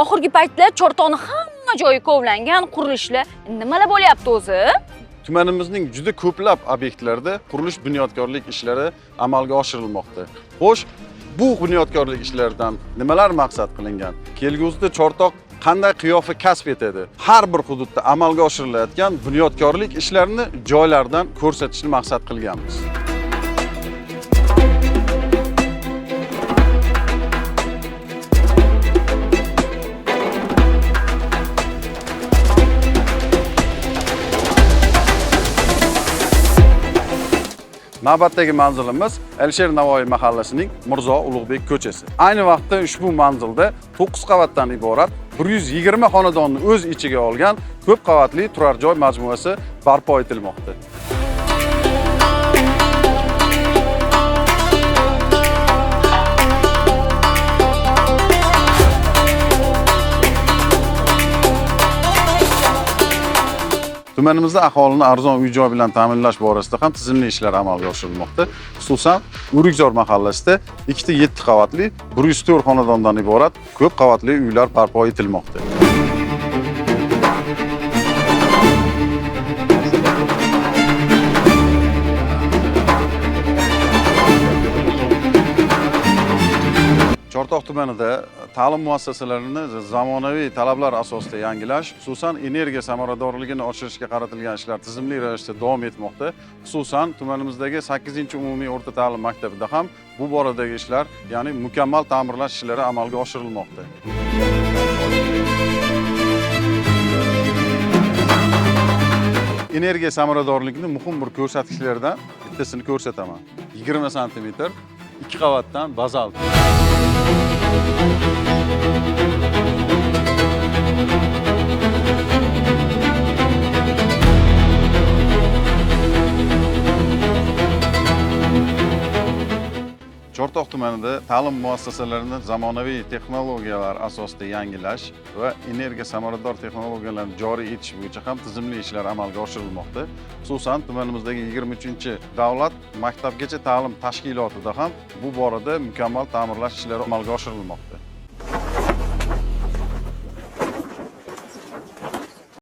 Oxirgi paytlar Chortoqning hamma joyi kovlangan, qurilishlar nimalar bo'lyapti o'zi? Tumanimizning juda ko'plab obyektlarda qurilish bunyodkorlik ishlari amalga oshirilmoqda. Xo'sh, bu bunyodkorlik ishlaridan nimalar maqsad qilingan? Kelgusida Chortoq qanday qiyofa kasb etadi? Har bir hududda amalga oshirilayotgan bunyodkorlik ishlarini joylardan ko'rsatishni maqsad qilganmiz. Navbatdagi manzilimiz Alisher Navoiy mahallasining Mirzo Ulug'bek ko'chasi. Ayni vaqtda ushbu manzilda 9 qavatdan iborat 120 xonadonni o'z ichiga olgan ko'p qavatli turar joy majmuasi barpo etilmoqda. Tumanimizda aholini arzon uy-joy bilan ta'minlash borasida ham tizimli ishlar amalga oshirilmoqda. Xususan, Urugzor mahallasida 7 qavatli 104 xonadondan iborat ko'p qavatli uylar barpo etilmoqda. Chortoq tumanida ta'lim muassasalarini zamonaviy talablar asosida yangilash, xususan energiya samaradorligini oshirishga qaratilgan ishlar tizimli ravishda davom etmoqda. Xususan, tumanimizdagi 8-umumiy o'rta ta'lim maktabida ham bu boradagi ishlar, ya'ni mukammal ta'mirlash ishlari amalga oshirilmoqda. Energiya samaradorligining muhim bir ko'rsatkichlaridan bittasini ko'rsataman. 20 sm 2 qavatdan bazalt. Chortoq tumanida ta'lim muassasalarini zamonaviy texnologiyalar asosida yangilash va energiya samarador texnologiyalarni joriy etish bo'yicha ham tizimli ishlar amalga oshirilmoqda. Xususan, tumanimizdagi 23-davlat maktabgacha ta'lim tashkilotida ham bu borada mukammal ta'mirlash ishlari amalga oshirilmoqda.